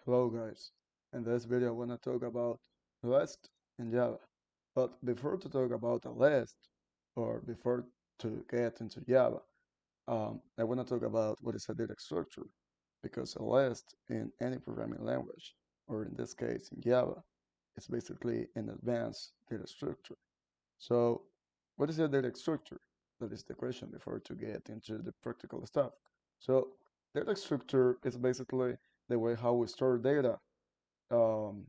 Hello guys, in this video I want to talk about list in Java. But before to talk about a list, or before to get into Java, I want to talk about what is a data structure, because a list in any programming language, or in this case in Java, is basically an advanced data structure. So what is a data structure? That is the question before to get into the practical stuff. So data structure is basically the way how we store data. um,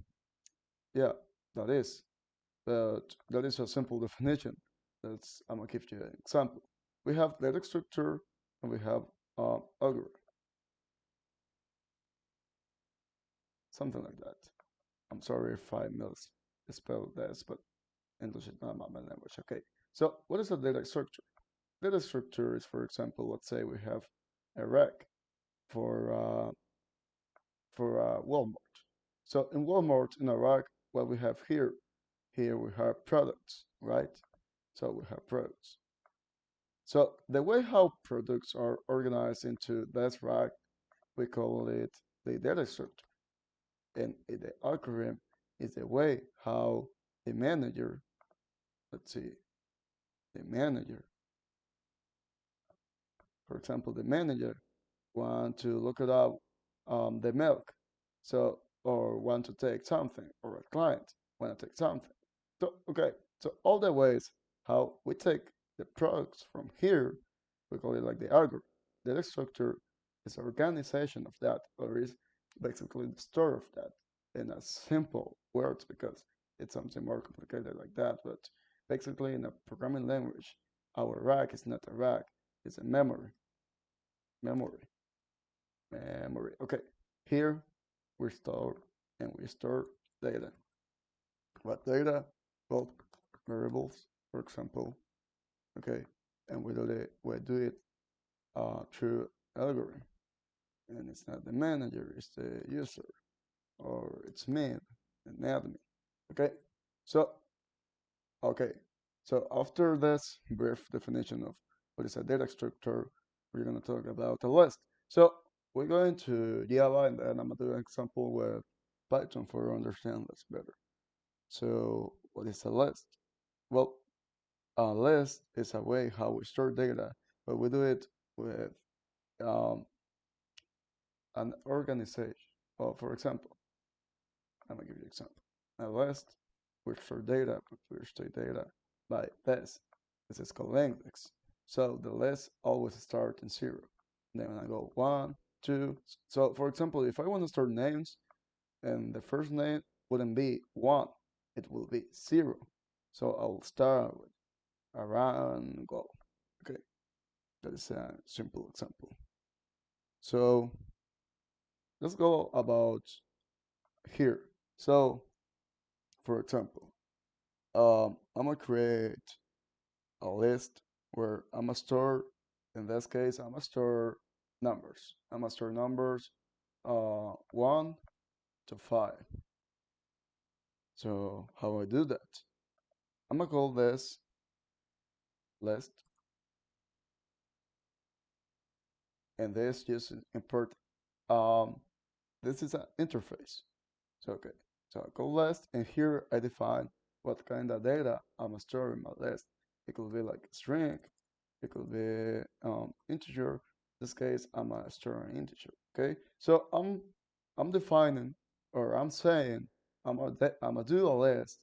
yeah, that is. But that is a simple definition. I'm gonna give you an example. We have data structure and we have algorithm, something like that. I'm sorry if I misspelled this, but English is not my main language. Okay. So what is a data structure? Data structure is, for example, let's say we have a rack for uh, for Walmart. So in Walmart, in a rack, what we have here we have products, right? So we have products. So the way how products are organized into this rack, we call it the data structure. And the algorithm is the way how the manager, let's see, the manager, for example, the manager want to look it up the milk. So, or want to take something, or a client want to take something. So, okay, so all the ways how we take the products from here, we call it like the algorithm. Data structure is organization of that, or is basically the store of that in a simple words, because it's something more complicated like that. But basically, in a programming language, our rack is not a rack; it's a memory. Memory. Memory. Okay, here we store and we store data. What data? Well, variables, for example. Okay, and we do it through algorithm, and it's not the manager, it's the user, or it's me, an admin. Okay, so okay, so after this brief definition of what is a data structure, we're gonna talk about a list. So we're going to Java, and then I'm gonna do an example with Python for understand this better. So what is a list? Well, a list is a way how we store data, but we do it with um, an organization. Well, for example, I'm gonna give you an example. A list, we store data, but we store data by this. This is called index. So the list always start in zero. Then I go one, two. So for example, if I want to store names, and the first name wouldn't be one, it will be zero. So I'll start with around go. Okay, that is a simple example. So let's go about here. So for example, I'm gonna create a list where I'm gonna store, in this case, I'm gonna store numbers. I'm gonna store numbers 1 to 5. So how I do that? I'm gonna call this list, and this just import. Um, this is an interface. So okay, so I call list, and here I define what kind of data I'm storing in my list. It could be like a string, it could be integer. In this case, I'm storing integer. Okay, so I'm defining, or I'm saying I'm gonna do a list,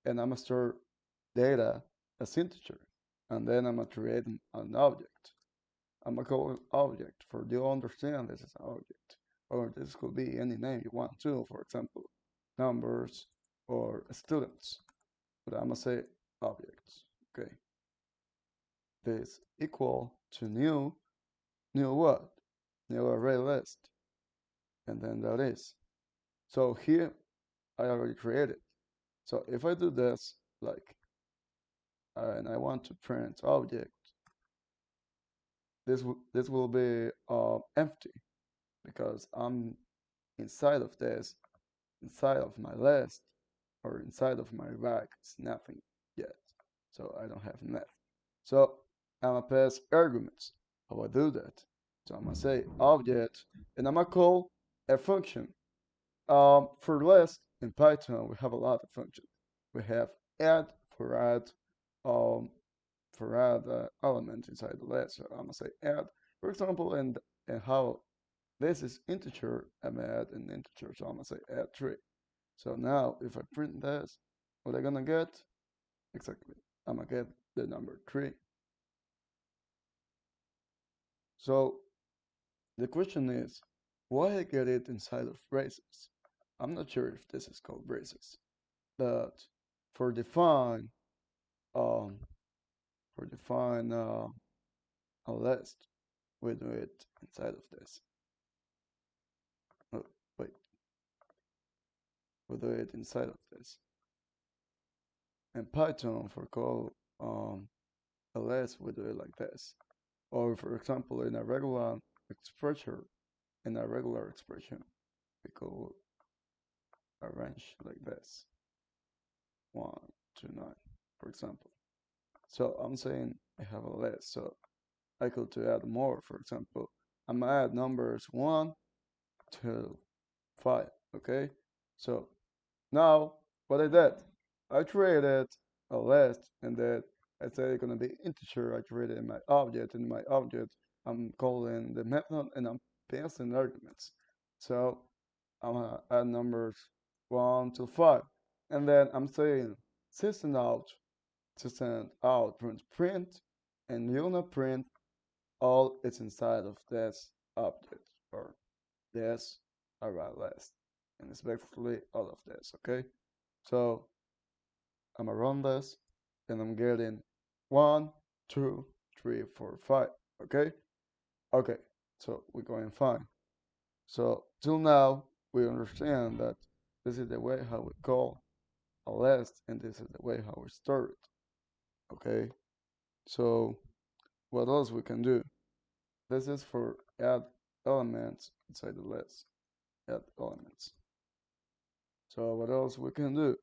and I'm gonna store data as integer, and then I'm gonna create an object. I'm gonna call it object for you understand this is an object, or this could be any name you want to, for example, numbers or students. But I'm gonna say objects. Okay, this equal to new what? New array list, and then that is. So here I already created. So if I do this, like, and I want to print object, this will be empty, because I'm inside of this, inside of my list, or inside of my rack, it's nothing yet. So I don't have nothing. So I'm gonna pass arguments. How I do that? So I'm gonna say object, and I'm gonna call a function. For list in Python, we have a lot of functions. We have add for add um, element inside the list. So I'm gonna say add, for example, and how this is integer, I'm gonna add an integer. So I'm gonna say add 3. So now if I print this, what I'm gonna get? Exactly, I'm gonna get the number 3. So the question is, why I get it inside of braces? I'm not sure if this is called braces, but for define um, a list, we do it inside of this. Oh, wait, we do it inside of this. And Python for call a list, we do it like this. Or for example, expression, in a regular expression, we call arrange like this. 1, 2, 9, for example. So I'm saying I have a list, so I could to add more. For example, I'm gonna add numbers 1 to 5. Okay, so now what I did, I created a list, and then I said it's gonna be integer. I created in my object. In my object, I'm calling the method and I'm passing arguments. So I'm gonna add numbers 1 to 5, and then I'm saying system out print, and you're gonna print all it's inside of this object or this array list, and it's basically all of this. Okay, so I'm gonna run this, and I'm getting 1, 2, 3, 4, 5. Okay, okay, so we're going fine. So till now we understand that this is the way how we call a list, and this is the way how we store it. Okay, so what else we can do? This is for add elements inside the list. Add elements. So what else we can do?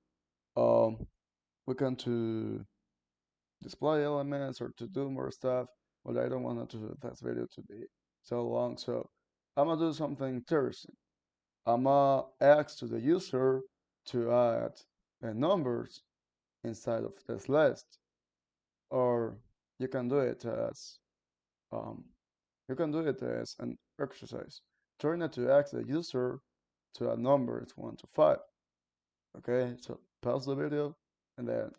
We can to display elements or to do more stuff, but I don't want to this video to be so long. So I'm gonna do something interesting. I'm gonna ask to the user to add numbers inside of this list, or you can do it as um, an exercise. Try not to ask the user to add numbers 1 to 5. Okay, so pause the video and then